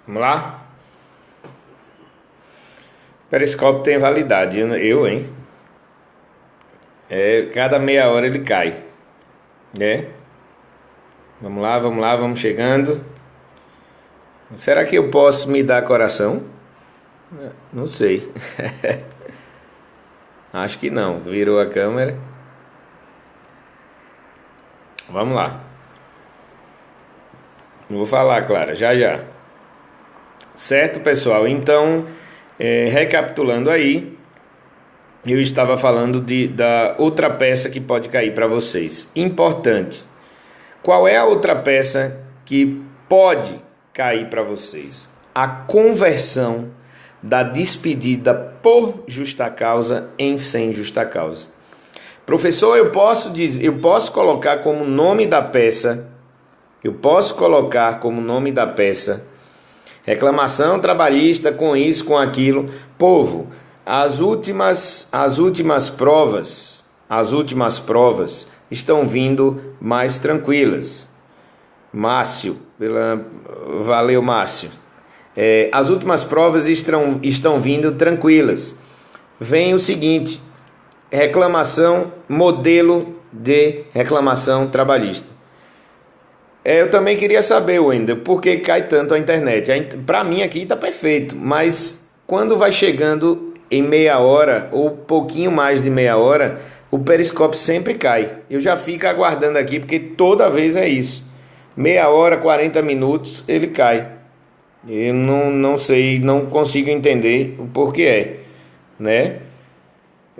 Vamos lá? Periscópio tem validade, hein? Cada meia hora ele cai, né? Vamos lá, vamos chegando. Será que eu posso me dar coração? Não sei. Acho que não. Virou a câmera. Vamos lá. Vou falar, Clara, já já. Certo, pessoal? Então, recapitulando aí, eu estava falando da outra peça que pode cair para vocês. Importante. Qual é a outra peça que pode cair para vocês? A conversão da despedida por justa causa em sem justa causa. Professor, eu posso colocar como nome da peça, reclamação trabalhista com isso, com aquilo. Povo, as últimas provas estão vindo mais tranquilas. Valeu, Márcio. As últimas provas estão vindo tranquilas. Vem o seguinte: modelo de reclamação trabalhista. Eu também queria saber, Wendel, por que cai tanto a internet? Para mim aqui está perfeito, mas quando vai chegando em meia hora ou pouquinho mais de meia hora, o periscópio sempre cai. Eu já fico aguardando aqui porque toda vez é isso. Meia hora, 40 minutos, ele cai. Eu não sei, não consigo entender o porquê né?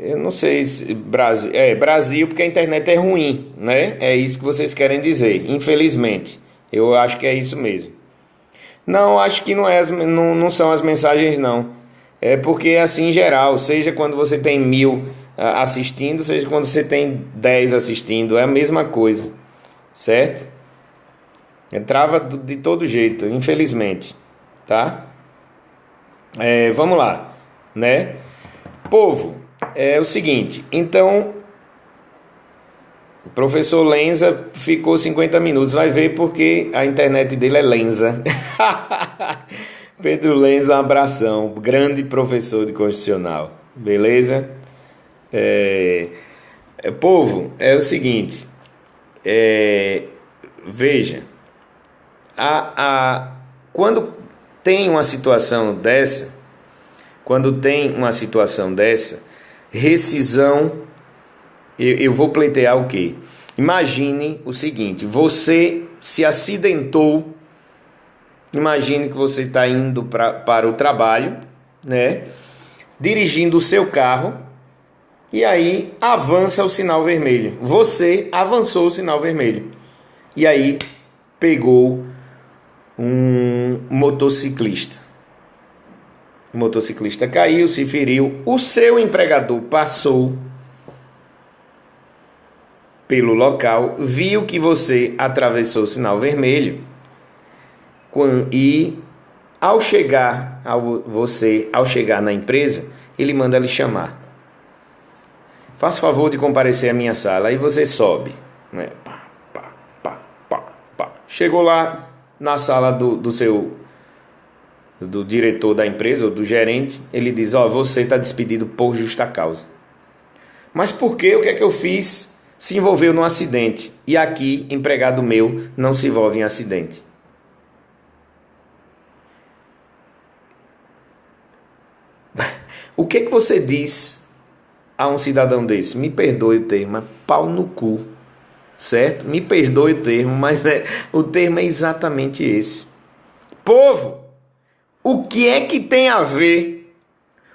Eu não sei se Brasil porque a internet é ruim, né? É isso que vocês querem dizer, infelizmente. Eu acho que é isso mesmo. Não, acho que não são as mensagens, não. É porque assim em geral, seja quando você tem 1.000 assistindo, seja quando você tem 10 assistindo, é a mesma coisa, certo? Trava de todo jeito, infelizmente, tá? Vamos lá, né? Povo, é o seguinte, então, o professor Lenza ficou 50 minutos, vai ver porque a internet dele é Lenza. Pedro Lenza, um abração, grande professor de constitucional, beleza? Povo, é o seguinte, veja, quando tem uma situação dessa, rescisão, eu vou pleitear o quê? Imagine o seguinte: você se acidentou, imagine que você está indo para o trabalho, né? Dirigindo o seu carro, e aí avança o sinal vermelho. Você avançou o sinal vermelho. E aí pegou um motociclista. O motociclista caiu, se feriu. O seu empregador passou pelo local, viu que você atravessou o sinal vermelho e ao chegar na empresa, ele manda lhe chamar. Faça favor de comparecer à minha sala. Aí você sobe, né? Chegou lá na sala do diretor da empresa ou do gerente, ele diz: você está despedido por justa causa. Mas por quê? O que é que eu fiz? Se envolveu num acidente. E aqui, empregado meu não se envolve em acidente. O que é que você diz a um cidadão desse? Me perdoe o termo, mas pau no cu. Certo? Me perdoe o termo, mas o termo é exatamente esse. Povo, o que é que tem a ver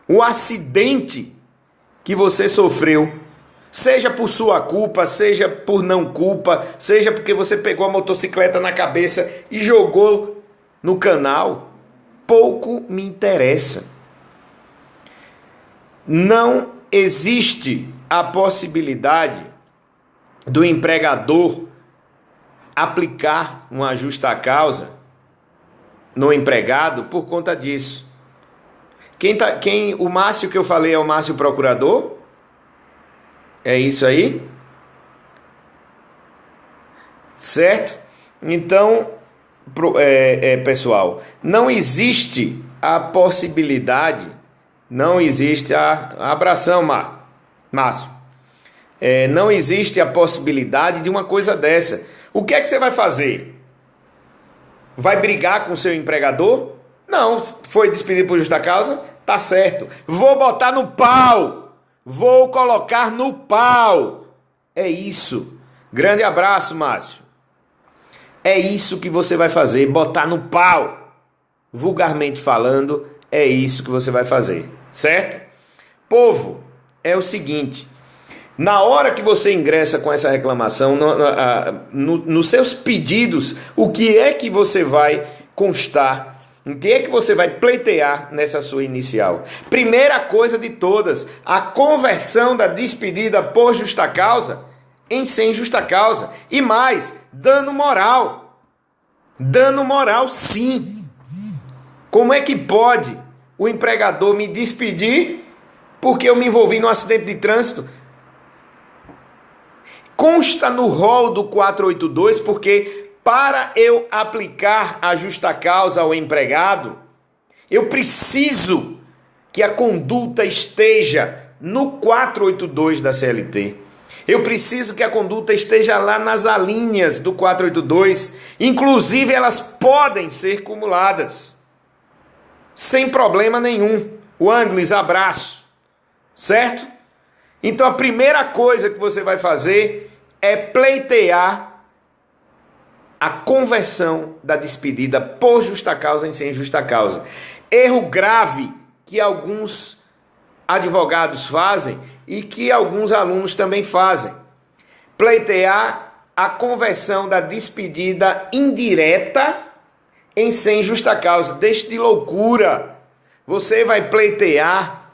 o acidente que você sofreu, seja por sua culpa, seja por não culpa, seja porque você pegou a motocicleta na cabeça e jogou no canal? Pouco me interessa. Não existe a possibilidade do empregador aplicar uma justa causa no empregado por conta disso. O Márcio que eu falei é o Márcio procurador? É isso aí? Certo? Então, pessoal, não existe a possibilidade, não existe abração, Márcio, não existe a possibilidade de uma coisa dessa. O que é que você vai fazer? Vai brigar com o seu empregador? Não, foi despedido por justa causa? Tá certo. Vou botar no pau. Vou colocar no pau. É isso. Grande abraço, Márcio. É isso que você vai fazer, botar no pau. Vulgarmente falando, é isso que você vai fazer, certo? Povo, é o seguinte, na hora que você ingressa com essa reclamação, nos seus pedidos, o que é que você vai constar? O que é que você vai pleitear nessa sua inicial? Primeira coisa de todas, a conversão da despedida por justa causa em sem justa causa. E mais, dano moral. Dano moral, sim. Como é que pode o empregador me despedir porque eu me envolvi num acidente de trânsito? Consta no rol do 482 porque para eu aplicar a justa causa ao empregado, eu preciso que a conduta esteja no 482 da CLT. Eu preciso que a conduta esteja lá nas alíneas do 482. Inclusive, elas podem ser cumuladas. Sem problema nenhum. O Anglis, abraço. Certo? Então, a primeira coisa que você vai fazer é pleitear a conversão da despedida por justa causa em sem justa causa. Erro grave que alguns advogados fazem e que alguns alunos também fazem. Pleitear a conversão da despedida indireta em sem justa causa. Deixe de loucura. Você vai pleitear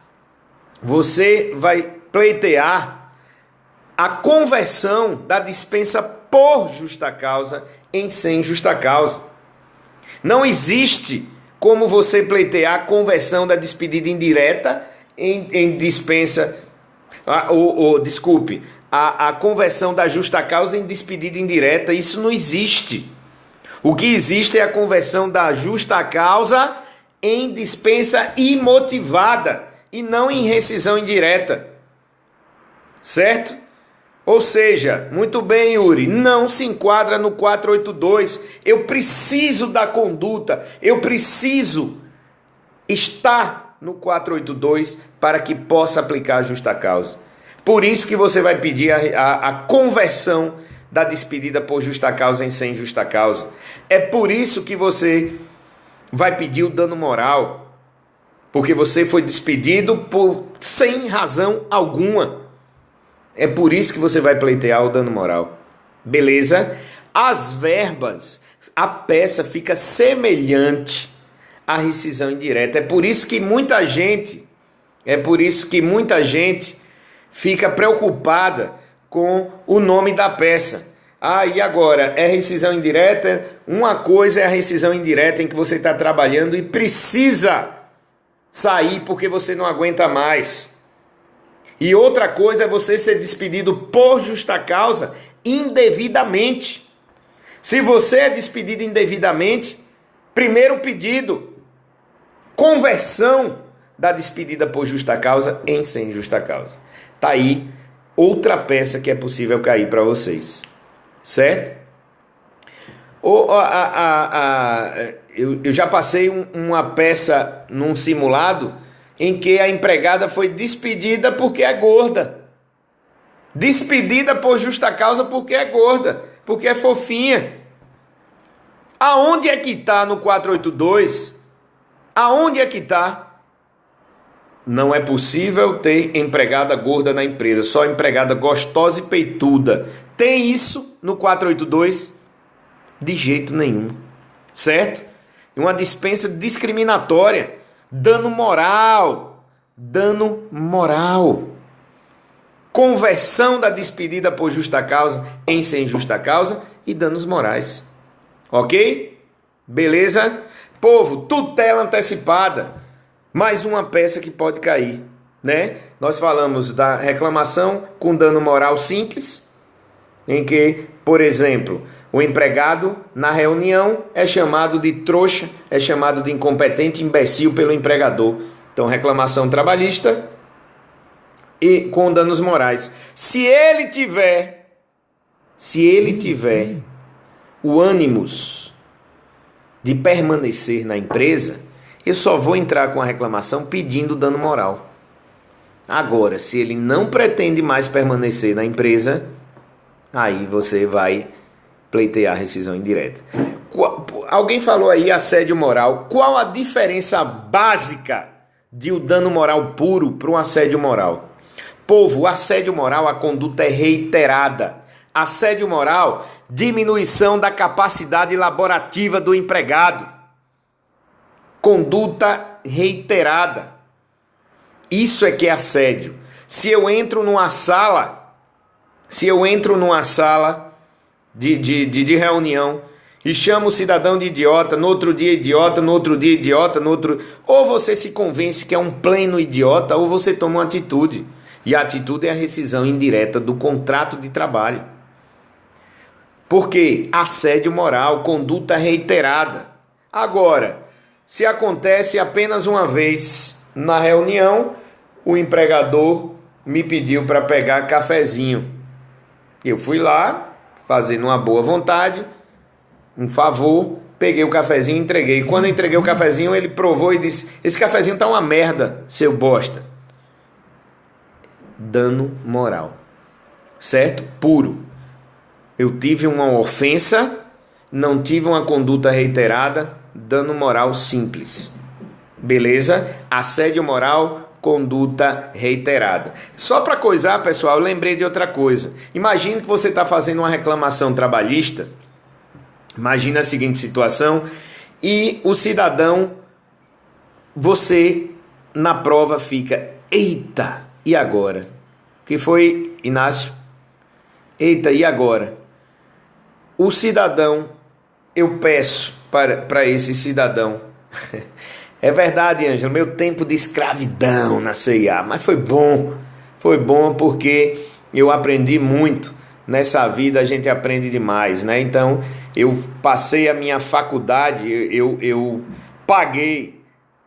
a conversão da dispensa por justa causa em sem justa causa. Não existe como você pleitear a conversão da despedida indireta em dispensa, a conversão da justa causa em despedida indireta. Isso não existe. O que existe é a conversão da justa causa em dispensa imotivada e não em rescisão indireta. Certo? Ou seja, muito bem, Yuri, não se enquadra no 482. Eu preciso da conduta, eu preciso estar no 482 para que possa aplicar a justa causa. Por isso que você vai pedir a conversão da despedida por justa causa em sem justa causa. É por isso que você vai pedir o dano moral, porque você foi despedido sem razão alguma. É por isso que você vai pleitear o dano moral. Beleza? As verbas, a peça fica semelhante à rescisão indireta. É por isso que muita gente fica preocupada com o nome da peça. E agora? É rescisão indireta? Uma coisa é a rescisão indireta em que você está trabalhando e precisa sair porque você não aguenta mais. E outra coisa é você ser despedido por justa causa indevidamente. Se você é despedido indevidamente, primeiro pedido, conversão da despedida por justa causa em sem justa causa. Tá aí outra peça que é possível cair para vocês. Certo? Eu já passei uma peça num simulado em que a empregada foi despedida porque é gorda. Despedida por justa causa porque é gorda, porque é fofinha. Aonde é que está no 482? Aonde é que está? Não é possível ter empregada gorda na empresa, só empregada gostosa e peituda. Tem isso no 482? De jeito nenhum. Certo? Uma dispensa discriminatória. Dano moral. Dano moral. Conversão da despedida por justa causa em sem justa causa e danos morais. Ok? Beleza? Povo, tutela antecipada. Mais uma peça que pode cair, né? Nós falamos da reclamação com dano moral simples, em que, por exemplo, O empregado, na reunião, é chamado de trouxa, é chamado de incompetente, imbecil pelo empregador. Então, reclamação trabalhista e com danos morais. Se ele tiver o ânimos de permanecer na empresa, eu só vou entrar com a reclamação pedindo dano moral. Agora, se ele não pretende mais permanecer na empresa, aí você vai pleitear rescisão indireta. Alguém falou aí assédio moral. Qual a diferença básica de o dano moral puro para um assédio moral? Povo, o assédio moral, a conduta é reiterada. Assédio moral, diminuição da capacidade laborativa do empregado. Conduta reiterada. Isso é que é assédio. Se eu entro numa sala de reunião e chamo o cidadão de idiota, no outro dia idiota, no outro dia idiota, no outro... Ou você se convence que é um pleno idiota, ou você toma uma atitude. E a atitude é a rescisão indireta do contrato de trabalho. Porque assédio moral, conduta reiterada. Agora, se acontece apenas uma vez na reunião, o empregador me pediu para pegar cafezinho. Eu fui lá, fazendo uma boa vontade, um favor, peguei o cafezinho e entreguei. Quando eu entreguei o cafezinho, ele provou e disse: esse cafezinho tá uma merda, seu bosta. Dano moral. Certo? Puro. Eu tive uma ofensa, não tive uma conduta reiterada, dano moral simples. Beleza? Assédio moral, conduta reiterada. Só para coisar, pessoal, eu lembrei de outra coisa. Imagine que você está fazendo uma reclamação trabalhista. Imagina a seguinte situação. E o cidadão, você na prova fica: eita, e agora? Que foi, Inácio? Eita, e agora? O cidadão, eu peço para esse cidadão. É verdade, Ângelo, meu tempo de escravidão na CIA, mas foi bom porque eu aprendi muito. Nessa vida a gente aprende demais, né? Então, eu passei a minha faculdade, eu paguei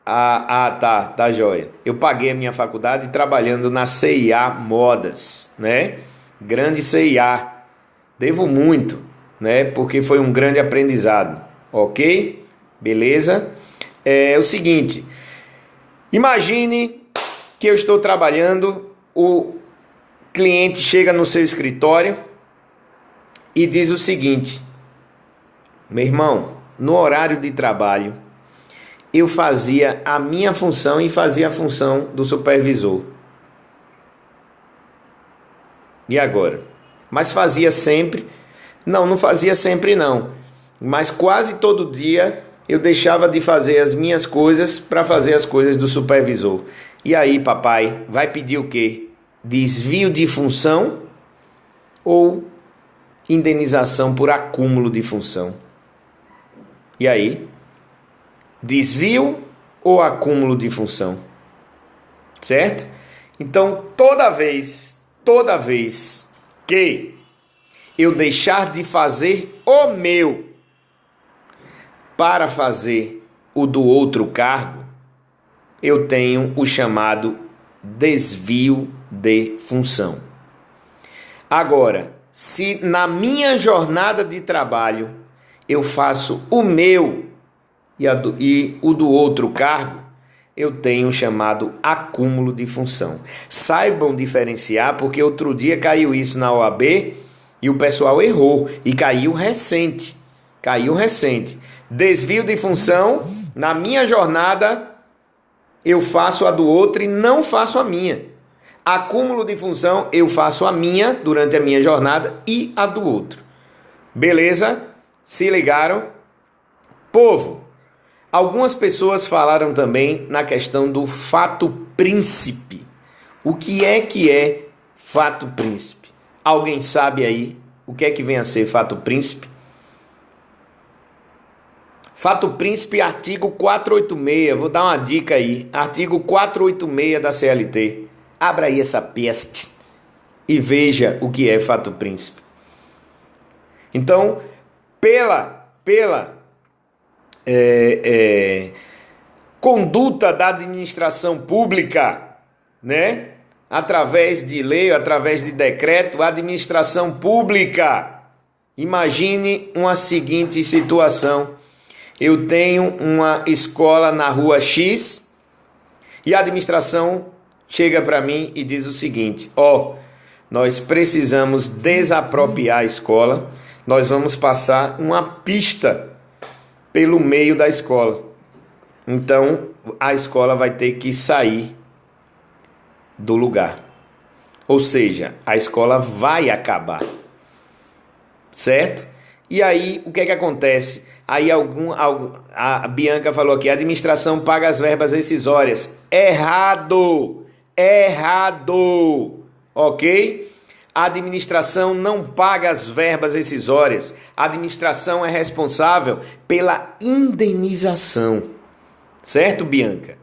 tá joia. Eu paguei a minha faculdade trabalhando na CIA Modas, né? Grande CIA. Devo muito, né? Porque foi um grande aprendizado, ok? Beleza? É o seguinte, imagine que eu estou trabalhando, o cliente chega no seu escritório e diz o seguinte: meu irmão, no horário de trabalho, eu fazia a minha função e fazia a função do supervisor. E agora? Mas fazia sempre? Não fazia sempre não, mas quase todo dia eu deixava de fazer as minhas coisas para fazer as coisas do supervisor. E aí, papai, vai pedir o quê? Desvio de função ou indenização por acúmulo de função? E aí? Desvio ou acúmulo de função? Certo? Então, toda vez que eu deixar de fazer o meu para fazer o do outro cargo, eu tenho o chamado desvio de função. Agora, se na minha jornada de trabalho eu faço o meu e o do outro cargo, eu tenho o chamado acúmulo de função. Saibam diferenciar, porque outro dia caiu isso na OAB e o pessoal errou e caiu recente. Desvio de função, na minha jornada eu faço a do outro e não faço a minha. Acúmulo de função, eu faço a minha durante a minha jornada e a do outro. Beleza? Se ligaram? Povo, algumas pessoas falaram também na questão do fato príncipe. O que é fato príncipe? Alguém sabe aí o que é que vem a ser fato príncipe? Fato príncipe, artigo 486, vou dar uma dica aí, artigo 486 da CLT. Abra aí essa peste e veja o que é fato príncipe. Então, pela conduta da administração pública, né? Através de lei, através de decreto, a administração pública. Imagine uma seguinte situação. Eu tenho uma escola na rua X e a administração chega para mim e diz o seguinte: nós precisamos desapropriar a escola, nós vamos passar uma pista pelo meio da escola. Então, a escola vai ter que sair do lugar. Ou seja, a escola vai acabar. Certo? E aí, o que é que acontece? Aí a Bianca falou aqui, a administração paga as verbas rescisórias. Errado! Ok? A administração não paga as verbas rescisórias. A administração é responsável pela indenização. Certo, Bianca?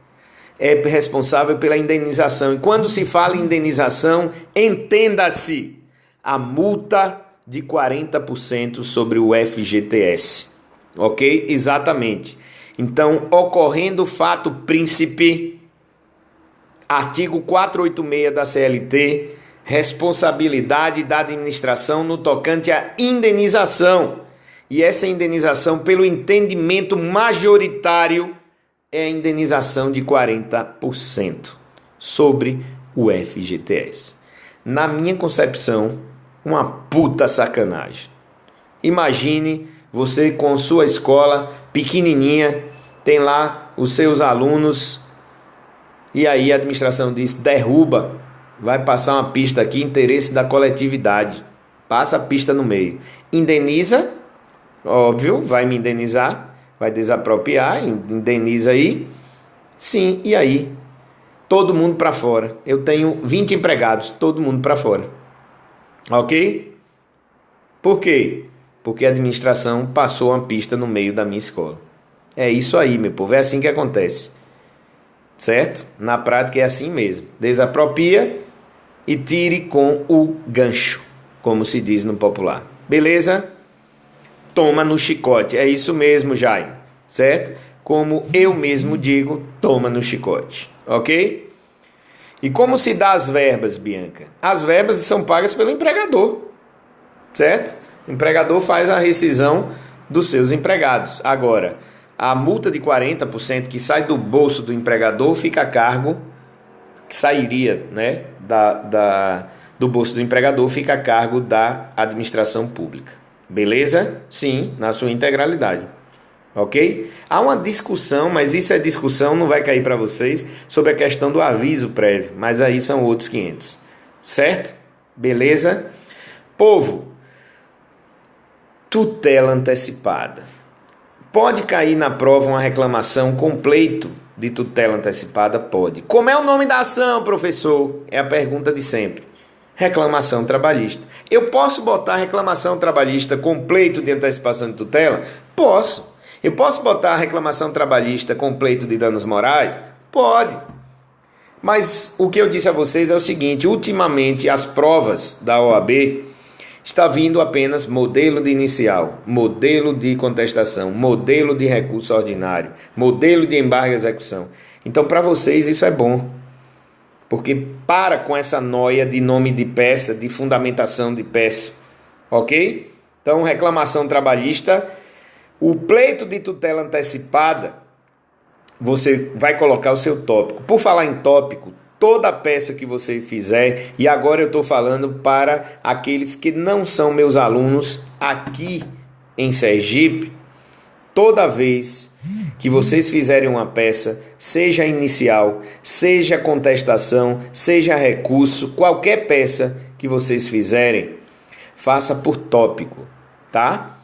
É responsável pela indenização. E quando se fala em indenização, entenda-se a multa de 40% sobre o FGTS. Ok? Exatamente. Então, ocorrendo fato príncipe, artigo 486 da CLT, responsabilidade da administração no tocante à indenização. E essa indenização, pelo entendimento majoritário, é a indenização de 40% sobre o FGTS. Na minha concepção, uma puta sacanagem. Imagine você com sua escola pequenininha, tem lá os seus alunos, e aí a administração diz, derruba, vai passar uma pista aqui, interesse da coletividade, passa a pista no meio. Indeniza, óbvio, vai me indenizar, vai desapropriar, indeniza aí, sim, e aí? Todo mundo para fora. Eu tenho 20 empregados, todo mundo para fora. Ok? Por quê? Porque a administração passou uma pista no meio da minha escola. É isso aí, meu povo. É assim que acontece. Certo? Na prática é assim mesmo. Desapropria e tire com o gancho, como se diz no popular. Beleza? Toma no chicote. É isso mesmo, Jaime. Certo? Como eu mesmo digo, toma no chicote. Ok? E como se dá as verbas, Bianca? As verbas são pagas pelo empregador, certo? O empregador faz a rescisão dos seus empregados. Agora, a multa de 40% que sai do bolso do empregador fica a cargo, que sairia, né, do bolso do empregador, fica a cargo da administração pública. Beleza? Sim, na sua integralidade. Ok? Há uma discussão, mas isso é discussão, não vai cair para vocês, sobre a questão do aviso prévio, mas aí são outros 500. Certo? Beleza? Povo, tutela antecipada. Pode cair na prova uma reclamação com pleito de tutela antecipada? Pode. Como é o nome da ação, professor? É a pergunta de sempre. Reclamação trabalhista. Eu posso botar reclamação trabalhista com pleito de antecipação de tutela? Posso. Eu posso botar reclamação trabalhista com pleito de danos morais? Pode. Mas o que eu disse a vocês é o seguinte, ultimamente as provas da OAB está vindo apenas modelo de inicial, modelo de contestação, modelo de recurso ordinário, modelo de embargo e execução. Então para vocês isso é bom, porque para com essa noia de nome de peça, de fundamentação de peça, ok? Então reclamação trabalhista, o pleito de tutela antecipada, você vai colocar o seu tópico. Por falar em tópico, toda peça que você fizer, e agora eu estou falando para aqueles que não são meus alunos aqui em Sergipe, toda vez que vocês fizerem uma peça, seja inicial, seja contestação, seja recurso, qualquer peça que vocês fizerem, faça por tópico, tá?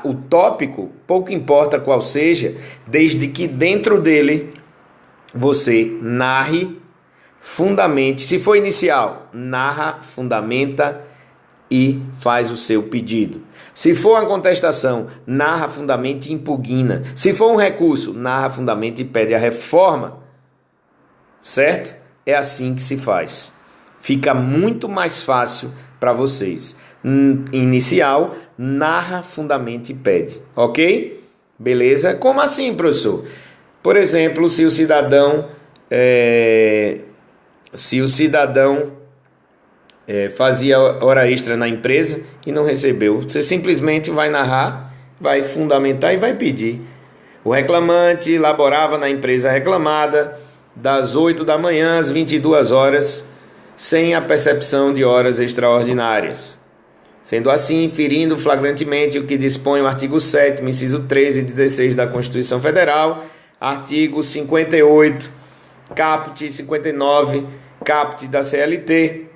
O tópico, pouco importa qual seja, desde que dentro dele você narre, fundamente, se for inicial, narra, fundamenta e faz o seu pedido. Se for uma contestação, narra, fundamenta e impugna. Se for um recurso, narra, fundamenta e pede a reforma. Certo? É assim que se faz. Fica muito mais fácil para vocês. inicial, narra, fundamenta e pede. Ok? Beleza? Como assim, professor? Por exemplo, se o cidadão fazia hora extra na empresa e não recebeu, você simplesmente vai narrar, vai fundamentar e vai pedir. O reclamante laborava na empresa reclamada das 8 da manhã às 22 horas, sem a percepção de horas extraordinárias. Sendo assim, inferindo flagrantemente o que dispõe o artigo 7º, inciso 13 e 16 da Constituição Federal, artigo 58, caput 59, caput da CLT.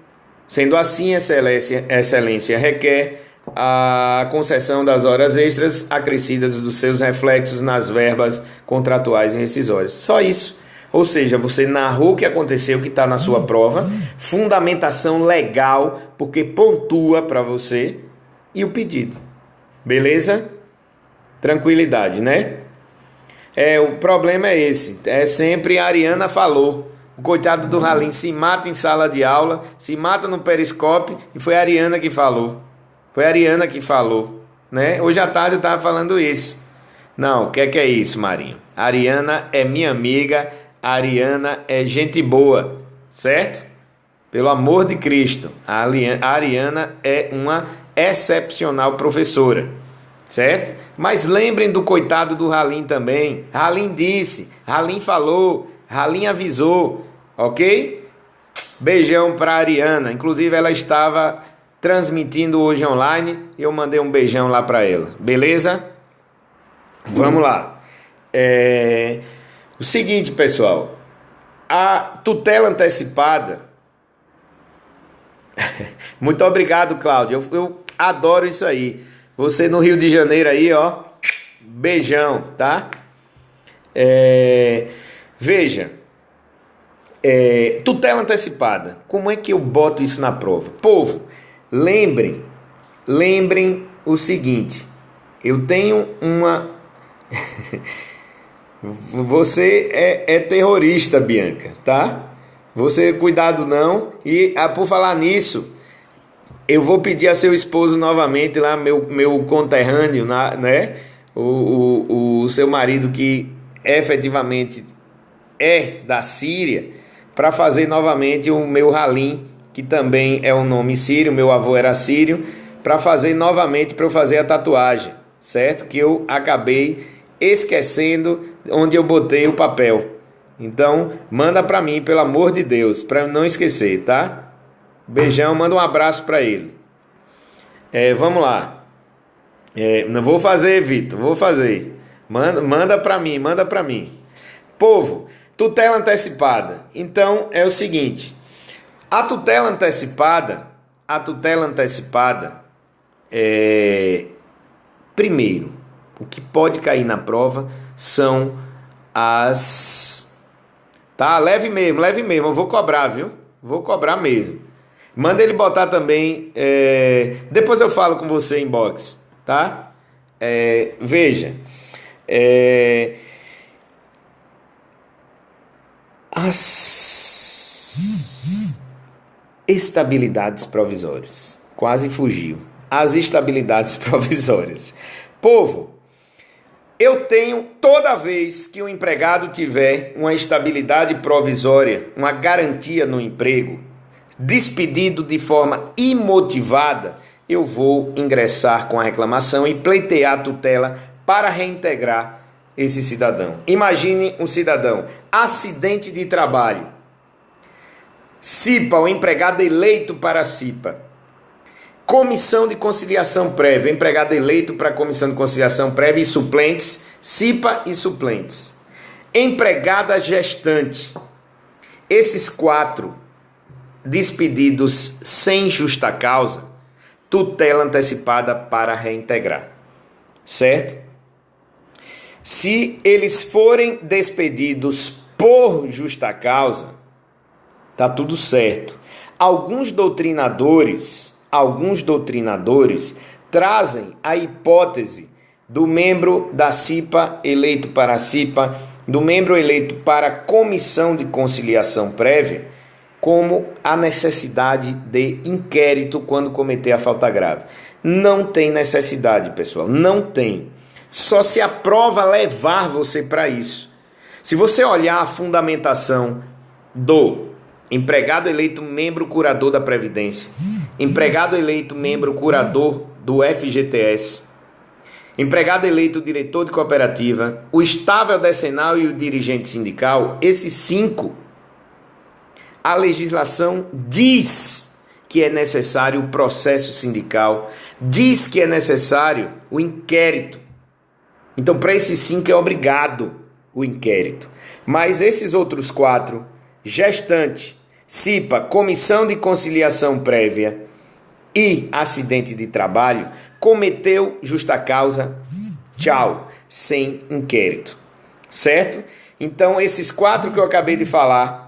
Sendo assim, excelência requer a concessão das horas extras acrescidas dos seus reflexos nas verbas contratuais e rescisórias. Só isso. Ou seja, você narrou o que aconteceu, que está na sua prova, fundamentação legal, porque pontua para você, e o pedido. Beleza? Tranquilidade, né? O problema é esse. É sempre a Ariana falou. O coitado do Halim se mata em sala de aula, se mata no periscópio, e foi a Ariana que falou. Foi a Ariana que falou, né? Hoje à tarde eu estava falando isso. Não, o que é isso, Marinho? A Ariana é minha amiga, a Ariana é gente boa, certo? Pelo amor de Cristo, a Ariana é uma excepcional professora, certo? Mas lembrem do coitado do Halim também. Halim disse, Halim falou, Halim avisou, ok? Beijão para a Ariana. Inclusive ela estava transmitindo hoje online e eu mandei um beijão lá para ela. Beleza? Vamos lá. O seguinte, pessoal. A tutela antecipada. Muito obrigado, Cláudio. Eu adoro isso aí. Você no Rio de Janeiro aí, ó. Beijão, tá? Veja. Tutela antecipada. Como é que eu boto isso na prova? Povo, lembrem o seguinte. Eu tenho uma... Você é terrorista, Bianca, tá? Você, cuidado não. E por falar nisso, eu vou pedir a seu esposo novamente lá, meu conterrâneo, né? O seu marido que efetivamente é da Síria, para fazer novamente o meu Halim, que também é um nome sírio, meu avô era sírio, para fazer novamente, para eu fazer a tatuagem, certo? Que eu acabei esquecendo onde eu botei o papel. Então, manda para mim, pelo amor de Deus, para eu não esquecer, tá? Beijão, manda um abraço para ele. Vamos lá. Não vou fazer, Vitor, vou fazer. Manda para mim. Povo, tutela antecipada. Então, é o seguinte. A tutela antecipada, primeiro, o que pode cair na prova são as... Tá, leve mesmo, eu vou cobrar, viu? Vou cobrar mesmo. Manda ele botar também, depois eu falo com você em box, tá? Veja, as estabilidades provisórias. Quase fugiu. As estabilidades provisórias. Povo, eu tenho, toda vez que o empregado tiver uma estabilidade provisória, uma garantia no emprego, despedido de forma imotivada, eu vou ingressar com a reclamação e pleitear a tutela para reintegrar esse cidadão. Imagine um cidadão, acidente de trabalho, CIPA, o empregado eleito para a CIPA, comissão de conciliação prévia, empregado eleito para a comissão de conciliação prévia e suplentes, CIPA e suplentes, empregada gestante, esses 4 despedidos sem justa causa, tutela antecipada para reintegrar, certo? Se eles forem despedidos por justa causa, tá tudo certo. Alguns doutrinadores trazem a hipótese do membro da CIPA eleito para a CIPA, do membro eleito para a comissão de conciliação prévia, como a necessidade de inquérito quando cometer a falta grave. Não tem necessidade, pessoal, não tem. Só se a prova levar você para isso. Se você olhar a fundamentação do empregado eleito membro curador da Previdência, empregado eleito membro curador do FGTS, empregado eleito diretor de cooperativa, o estável decenal e o dirigente sindical, esses 5, a legislação diz que é necessário o processo sindical, diz que é necessário o inquérito. Então, para esses 5 é obrigado o inquérito. Mas esses outros 4, gestante, CIPA, comissão de conciliação prévia e acidente de trabalho, cometeu justa causa, tchau, sem inquérito, certo? Então, esses 4 que eu acabei de falar,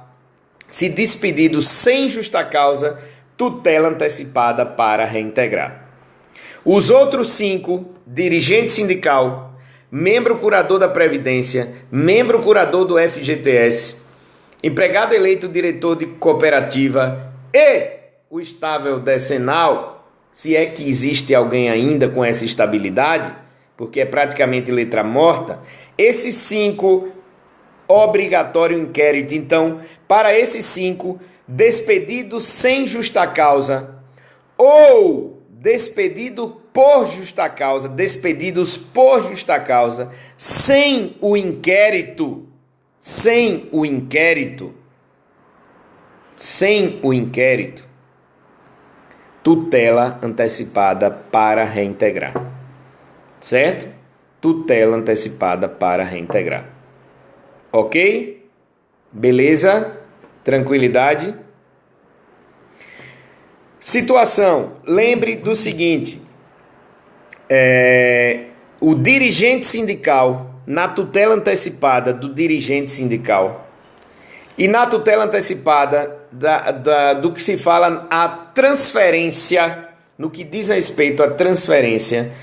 se despedidos sem justa causa, tutela antecipada para reintegrar. Os outros 5, dirigente sindical, membro curador da Previdência, membro curador do FGTS, empregado eleito diretor de cooperativa e o estável decenal, se é que existe alguém ainda com essa estabilidade, porque é praticamente letra morta, esses 5, obrigatório inquérito. Então, para esses 5, despedidos sem justa causa ou despedidos por justa causa, sem o inquérito, tutela antecipada para reintegrar, certo? Tutela antecipada para reintegrar. Ok? Beleza? Tranquilidade? Situação. Lembre do seguinte. O dirigente sindical, na tutela antecipada do dirigente sindical e na tutela antecipada do que se fala a transferência, no que diz respeito à transferência,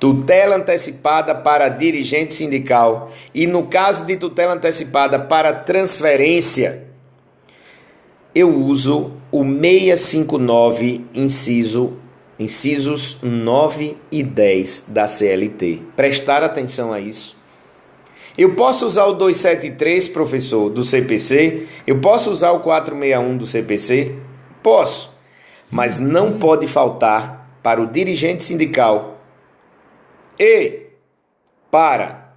tutela antecipada para dirigente sindical e no caso de tutela antecipada para transferência, eu uso o 659, incisos 9 e 10 da CLT. Prestar atenção a isso. Eu posso usar o 273, professor, do CPC? Eu posso usar o 461 do CPC? Posso. Mas não pode faltar para o dirigente sindical e para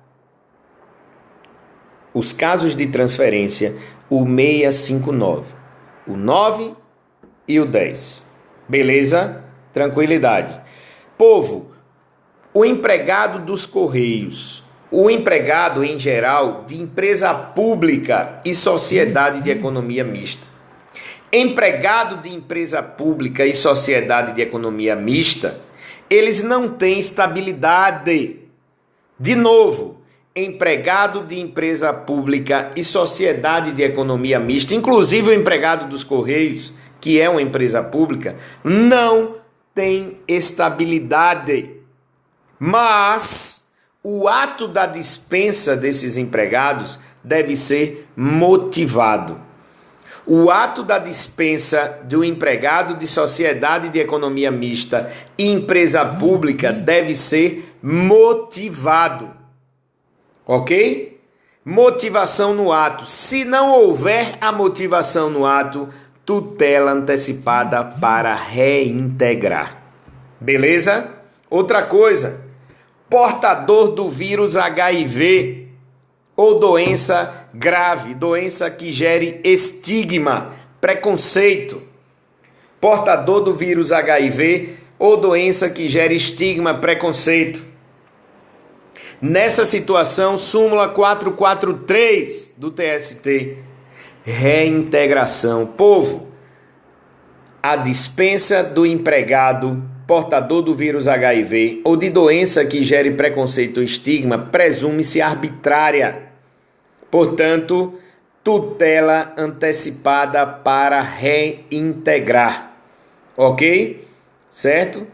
os casos de transferência, o 659, o 9 e o 10. Beleza? Tranquilidade. Povo, o empregado dos Correios, o empregado em geral de empresa pública e sociedade de economia mista. Empregado de empresa pública e sociedade de economia mista, eles não têm estabilidade. De novo, empregado de empresa pública e sociedade de economia mista, inclusive o empregado dos Correios, que é uma empresa pública, não tem estabilidade. Mas o ato da dispensa desses empregados deve ser motivado. O ato da dispensa do empregado de sociedade de economia mista e empresa pública deve ser motivado. Ok? Motivação no ato. Se não houver a motivação no ato, tutela antecipada para reintegrar. Beleza? Outra coisa, portador do vírus HIV ou doença grave, doença que gere estigma, preconceito. Portador do vírus HIV ou doença que gere estigma, preconceito. Nessa situação, súmula 443 do TST, reintegração. Povo, a dispensa do empregado portador do vírus HIV ou de doença que gere preconceito ou estigma presume-se arbitrária. Portanto, tutela antecipada para reintegrar. Ok? Certo?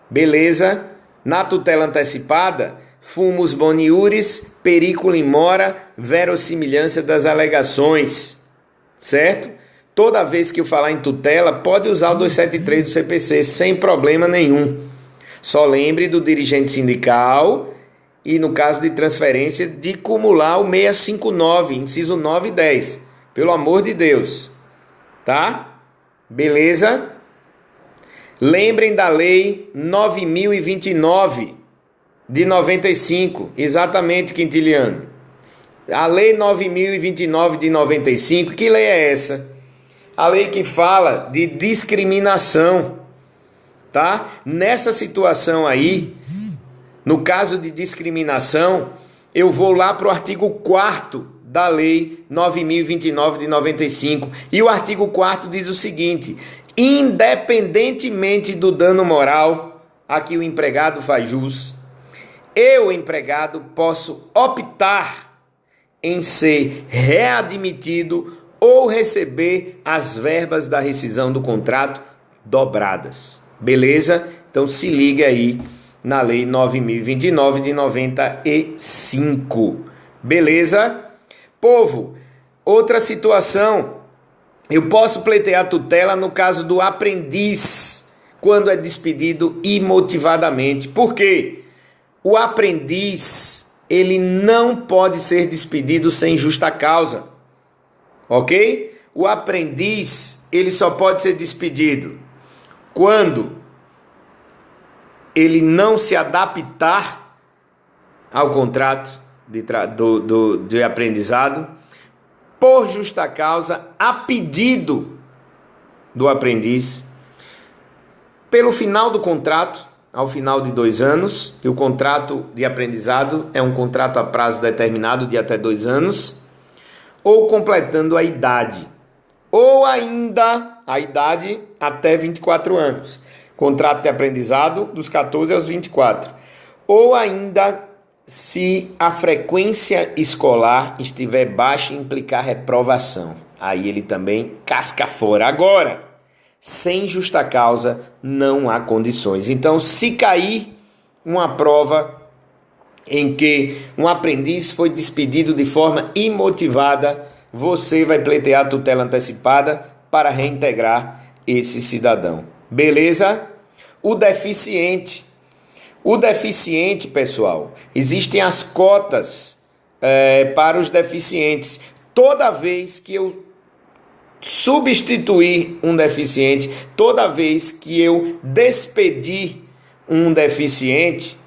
Beleza? Na tutela antecipada, fumus boniuris, periculum in mora, verossimilhança das alegações. Certo? toda vez que eu falar em tutela, pode usar o 273 do CPC sem problema nenhum. Só lembre do dirigente sindical e, no caso de transferência, de acumular o 659, inciso 9 e 10. Pelo amor de Deus. Tá? Beleza? Lembrem da lei 9.029 de 95. Exatamente, Quintiliano. A lei 9.029 de 95, que lei é essa? A lei que fala de discriminação, tá? Nessa situação aí, no caso de discriminação, eu vou lá para o artigo 4º da lei 9.029 de 95. E o artigo 4º diz o seguinte: independentemente do dano moral a que o empregado faz jus, eu, empregado, posso optar em ser readmitido ou receber as verbas da rescisão do contrato dobradas. Beleza? Então se liga aí na lei 9.029 de 95. Beleza? Povo, outra situação, eu posso pleitear tutela no caso do aprendiz, quando é despedido imotivadamente. Por quê? O aprendiz, ele não pode ser despedido sem justa causa, ok? O aprendiz, ele só pode ser despedido quando ele não se adaptar ao contrato de aprendizado, por justa causa, a pedido do aprendiz, pelo final do contrato, ao final de 2 anos, e o contrato de aprendizado é um contrato a prazo determinado de até 2 anos, ou completando a idade, ou ainda a idade até 24 anos, contrato de aprendizado dos 14 aos 24, ou ainda se a frequência escolar estiver baixa e implicar reprovação, aí ele também casca fora. Agora, sem justa causa não há condições. Então, se cair uma prova em que um aprendiz foi despedido de forma imotivada, você vai pleitear a tutela antecipada para reintegrar esse cidadão. Beleza? O deficiente, pessoal, existem as cotas para os deficientes. Toda vez que eu substituir um deficiente, toda vez que eu despedir um deficiente,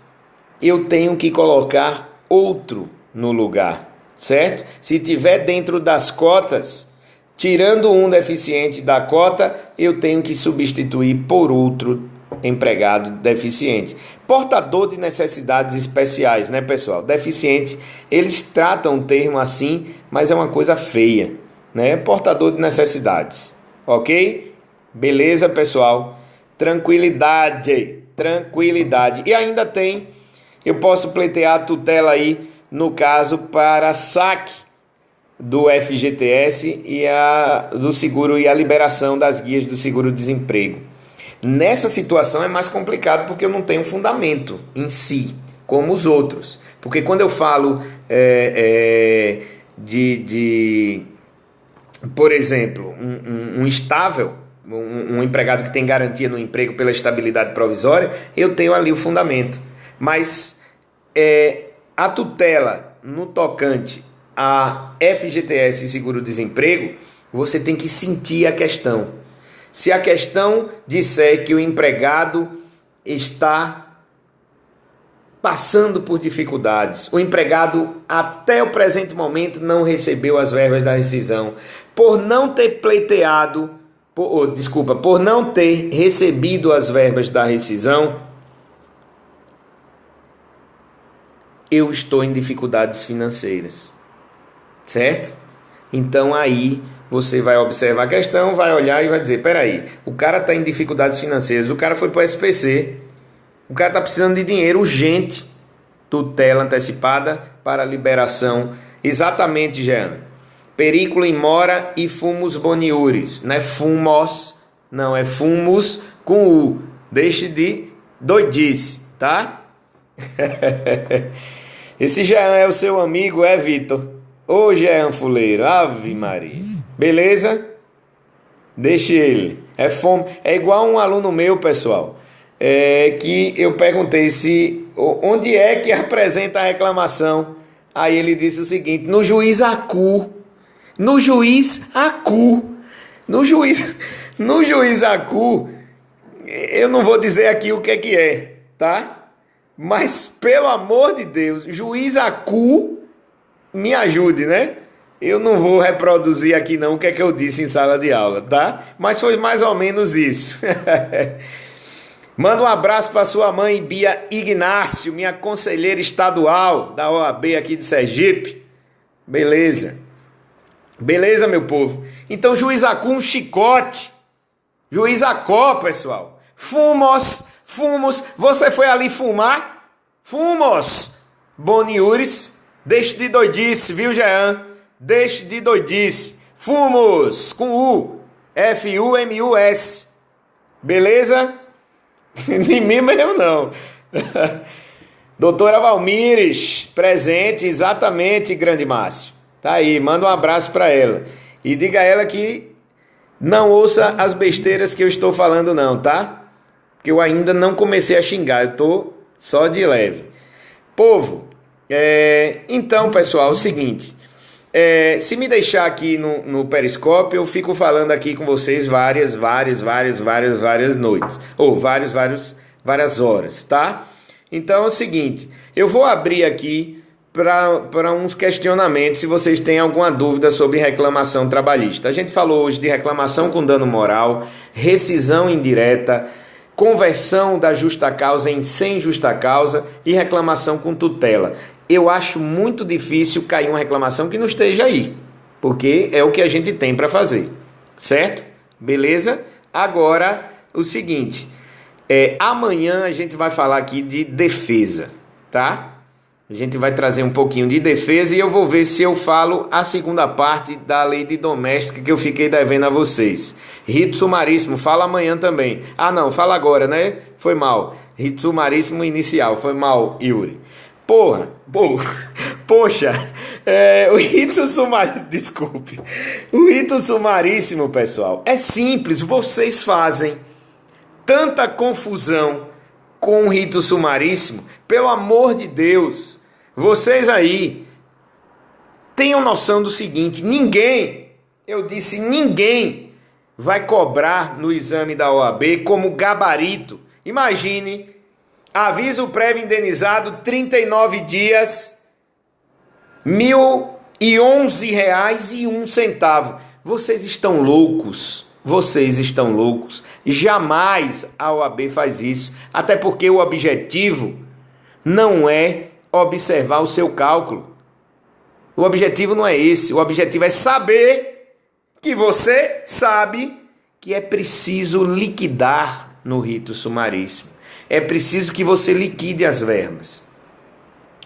eu tenho que colocar outro no lugar, certo? Se tiver dentro das cotas, tirando um deficiente da cota, eu tenho que substituir por outro empregado deficiente. Portador de necessidades especiais, né, pessoal? Deficiente, eles tratam o termo assim, mas é uma coisa feia, né? Portador de necessidades, ok? Beleza, pessoal? Tranquilidade. E ainda tem, eu posso pleitear a tutela aí, no caso, para saque do FGTS e do seguro e a liberação das guias do seguro-desemprego. Nessa situação é mais complicado porque eu não tenho fundamento em si, como os outros. Porque quando eu falo por exemplo, um estável, um empregado que tem garantia no emprego pela estabilidade provisória, eu tenho ali o fundamento. Mas a tutela no tocante a FGTS e seguro-desemprego, você tem que sentir a questão. Se a questão disser que o empregado está passando por dificuldades, o empregado até o presente momento não recebeu as verbas da rescisão, por não ter pleiteado, por não ter recebido as verbas da rescisão, eu estou em dificuldades financeiras, certo? Então aí você vai observar a questão, vai olhar e vai dizer, peraí, o cara está em dificuldades financeiras, o cara foi para o SPC, o cara está precisando de dinheiro urgente, tutela antecipada para liberação. Exatamente, Jean. Periculo in mora e fumus boniuris. Não é fumos, não, é fumus com U. Deixe de doidice, tá? Esse Jean é o seu amigo, Vitor? Ô Jean Fuleiro, Ave Maria. Beleza? Deixe ele. É fome. É igual um aluno meu, pessoal, que eu perguntei se onde é que apresenta a reclamação. Aí ele disse o seguinte: no juiz Acu. No juiz Acu. No juiz, no juiz Acu. Eu não vou dizer aqui o que é, tá? Mas pelo amor de Deus, juiz Acu, me ajude, né? Eu não vou reproduzir aqui não o que é que eu disse em sala de aula, tá? Mas foi mais ou menos isso. Manda um abraço para sua mãe, Bia Ignácio, minha conselheira estadual da OAB aqui de Sergipe. Beleza. Beleza, meu povo? Então, juiz Acu, um chicote. Juiz Acó, pessoal. Fumos. Você foi ali fumar? Fumos. Boniures. Deixe de doidice, viu, Jean? Deixe de doidice. Fumos, com U. F-U-M-U-S. Beleza? De mim mesmo não. Doutora Valmires, presente, exatamente, grande Márcio. Tá aí, manda um abraço para ela. E diga a ela que não ouça as besteiras que eu estou falando não, tá? Porque eu ainda não comecei a xingar, eu tô só de leve. Povo, então, pessoal, é o seguinte... se me deixar aqui no Periscópio, eu fico falando aqui com vocês várias noites. Ou várias horas, tá? Então é o seguinte, eu vou abrir aqui para uns questionamentos, se vocês têm alguma dúvida sobre reclamação trabalhista. A gente falou hoje de reclamação com dano moral, rescisão indireta, conversão da justa causa em sem justa causa e reclamação com tutela. Eu acho muito difícil cair uma reclamação que não esteja aí, porque é o que a gente tem para fazer, certo? Beleza? Agora, o seguinte, amanhã a gente vai falar aqui de defesa, tá? A gente vai trazer um pouquinho de defesa e eu vou ver se eu falo a segunda parte da lei de doméstica que eu fiquei devendo a vocês. Rito sumaríssimo, fala amanhã também. Ah não, fala agora, né? Foi mal. Rito sumaríssimo inicial, foi mal, Yuri. Poxa, o rito sumaríssimo, desculpe, o rito sumaríssimo, pessoal, é simples, vocês fazem tanta confusão com o rito sumaríssimo, pelo amor de Deus, vocês aí tenham noção do seguinte, ninguém vai cobrar no exame da OAB como gabarito, imagine. Aviso prévio indenizado, 39 dias, R$ 1.011,01. Vocês estão loucos. Jamais a OAB faz isso. Até porque o objetivo não é observar o seu cálculo. O objetivo não é esse. O objetivo é saber que você sabe que é preciso liquidar no rito sumaríssimo. É preciso que você liquide as verbas,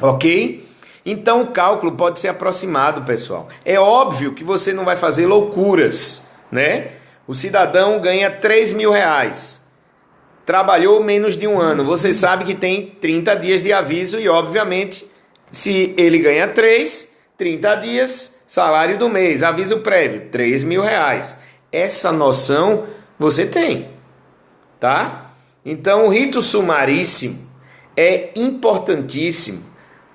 ok? Então o cálculo pode ser aproximado, pessoal. É óbvio que você não vai fazer loucuras, né? O cidadão ganha R$3.000, trabalhou menos de um ano. Você sabe que tem 30 dias de aviso e, obviamente, se ele ganha 30 dias, salário do mês, aviso prévio, R$3.000. Essa noção você tem, tá? Então, o rito sumaríssimo é importantíssimo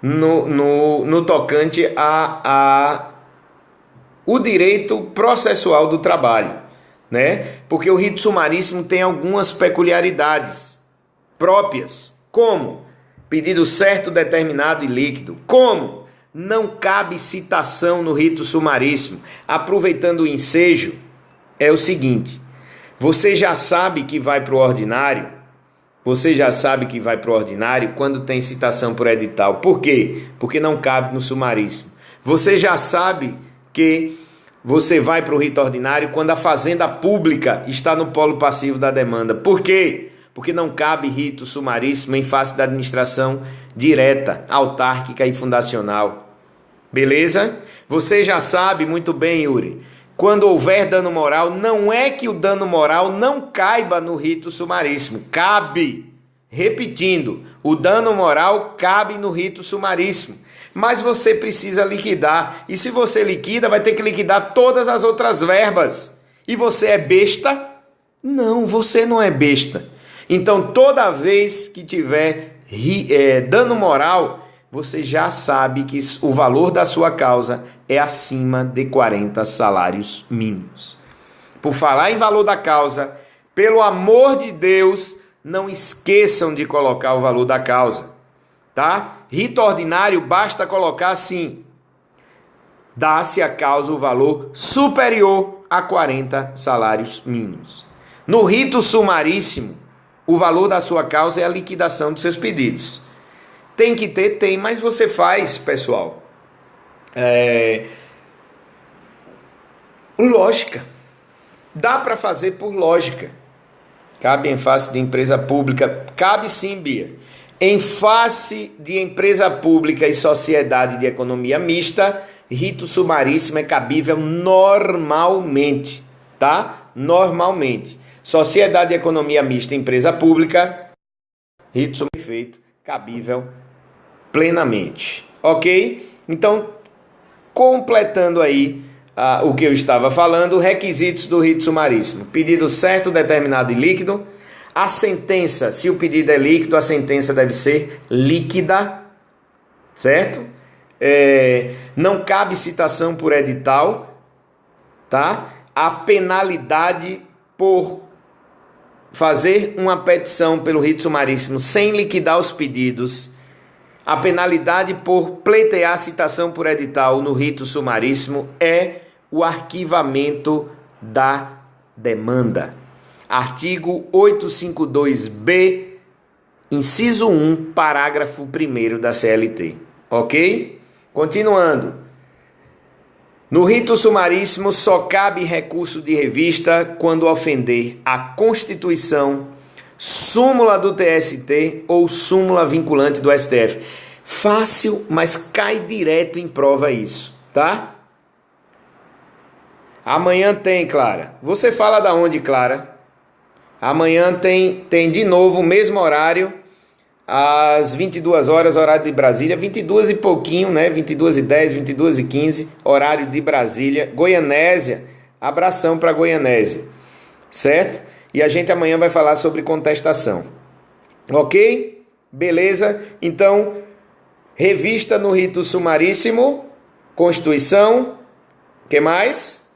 no tocante o direito processual do trabalho, né? Porque o rito sumaríssimo tem algumas peculiaridades próprias, como pedido certo, determinado e líquido, como não cabe citação no rito sumaríssimo. Aproveitando o ensejo, é o seguinte, você já sabe que vai para o ordinário, quando tem citação por edital. Por quê? Porque não cabe no sumaríssimo. Você já sabe que você vai para o rito ordinário quando a fazenda pública está no polo passivo da demanda. Por quê? Porque não cabe rito sumaríssimo em face da administração direta, autárquica e fundacional. Beleza? Você já sabe muito bem, Yuri. Quando houver dano moral, não é que o dano moral não caiba no rito sumaríssimo. Cabe. Repetindo, o dano moral cabe no rito sumaríssimo. Mas você precisa liquidar. E se você liquida, vai ter que liquidar todas as outras verbas. E você é besta? Não, você não é besta. Então, toda vez que tiver dano moral, você já sabe que o valor da sua causa é acima de 40 salários mínimos. Por falar em valor da causa, pelo amor de Deus, não esqueçam de colocar o valor da causa, tá? Rito ordinário, basta colocar assim: dá-se à causa o valor superior a 40 salários mínimos. No rito sumaríssimo, o valor da sua causa é a liquidação dos seus pedidos. Tem que ter, tem, mas você faz, pessoal. Lógica. Dá para fazer por lógica. Cabe em face de empresa pública? Cabe sim, Bia. Em face de empresa pública e sociedade de economia mista, rito sumaríssimo é cabível normalmente, tá? Normalmente. Sociedade de economia mista, empresa pública, rito sumaríssimo perfeito, cabível plenamente. Ok? Então, completando aí o que eu estava falando, requisitos do rito sumaríssimo: pedido certo, determinado e líquido. A sentença, se o pedido é líquido, a sentença deve ser líquida, certo? Não cabe citação por edital, tá? A penalidade por fazer uma petição pelo rito sumaríssimo sem liquidar os pedidos, a penalidade por pleitear citação por edital no rito sumaríssimo é o arquivamento da demanda. Artigo 852-B, inciso 1, parágrafo 1º da CLT. Ok? Continuando. No rito sumaríssimo só cabe recurso de revista quando ofender a Constituição, súmula do TST ou súmula vinculante do STF. Fácil, mas cai direto em prova isso, tá? Amanhã tem, Clara. Você fala da onde, Clara? Amanhã tem de novo o mesmo horário, às 22 horas, horário de Brasília, 22 e pouquinho, né? 22h10, 22h15, horário de Brasília, Goianésia. Abração para Goianésia, certo? E a gente amanhã vai falar sobre contestação. Ok? Beleza? Então, revista no rito sumaríssimo, Constituição, que mais?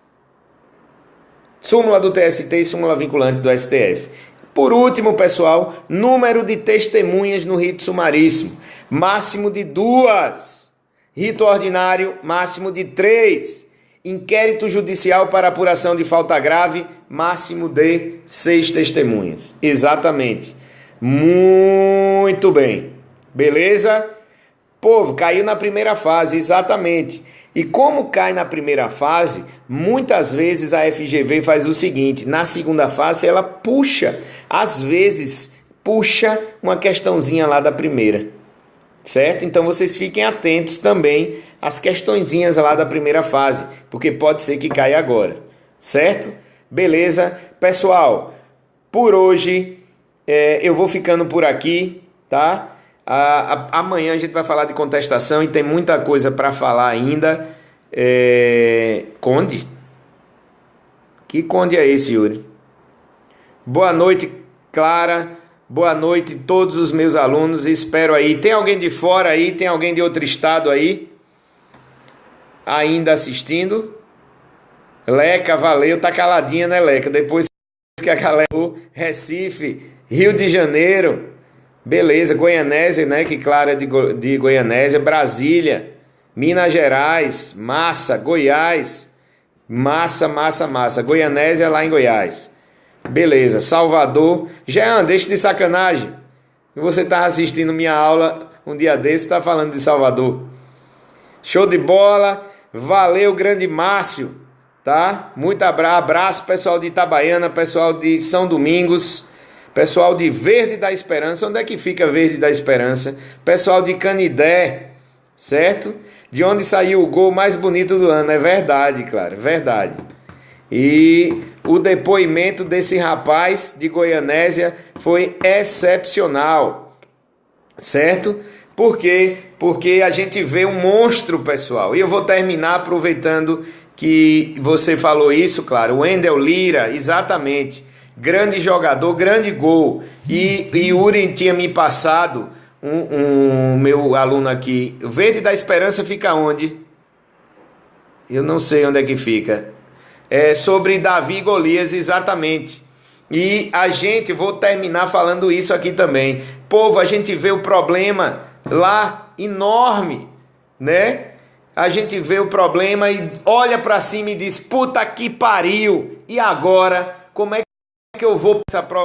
Súmula do TST e súmula vinculante do STF. Por último, pessoal, número de testemunhas no rito sumaríssimo. Máximo de 2. Rito ordinário, máximo de 3. Inquérito judicial para apuração de falta grave, máximo de 6 testemunhas. Exatamente. Muito bem. Beleza? Povo, caiu na primeira fase, exatamente. E como cai na primeira fase, muitas vezes a FGV faz o seguinte: na segunda fase ela puxa, às vezes puxa uma questãozinha lá da primeira, certo? Então vocês fiquem atentos também às questõezinhas lá da primeira fase, porque pode ser que caia agora, certo? Beleza? Pessoal, por hoje eu vou ficando por aqui, tá? Amanhã a gente vai falar de contestação e tem muita coisa para falar ainda. Conde? Que conde é esse, Yuri? Boa noite, Clara. Boa noite a todos os meus alunos. Espero aí. Tem alguém de fora aí? Tem alguém de outro estado aí? Ainda assistindo? Leca, valeu. Tá caladinha, né, Leca? Depois que a galera... Recife, Rio de Janeiro... Beleza, Goianésia, né? Que Clara é de Goianésia, Brasília, Minas Gerais, massa, Goiás, massa. Goianésia lá em Goiás. Beleza, Salvador. Jean, deixa de sacanagem. Você estava assistindo minha aula um dia desse, está falando de Salvador. Show de bola, valeu, grande Márcio, tá? Muito abraço, pessoal de Itabaiana, pessoal de São Domingos. Pessoal de Verde da Esperança, onde é que fica Verde da Esperança? Pessoal de Canidé, certo? De onde saiu o gol mais bonito do ano, é verdade, claro, verdade. E o depoimento desse rapaz de Goianésia foi excepcional, certo? Por quê? Porque a gente vê um monstro, pessoal. E eu vou terminar aproveitando que você falou isso, claro. O Wendel Lira, exatamente. Grande jogador, grande gol. E Yuri tinha me passado, meu aluno aqui. Verde da Esperança fica onde? Eu não sei onde é que fica. É sobre Davi e Golias, exatamente. E a gente, vou terminar falando isso aqui também. Povo, a gente vê o problema lá enorme, né? A gente vê o problema e olha para cima e diz: puta que pariu! E agora, como é que eu vou para essa prova?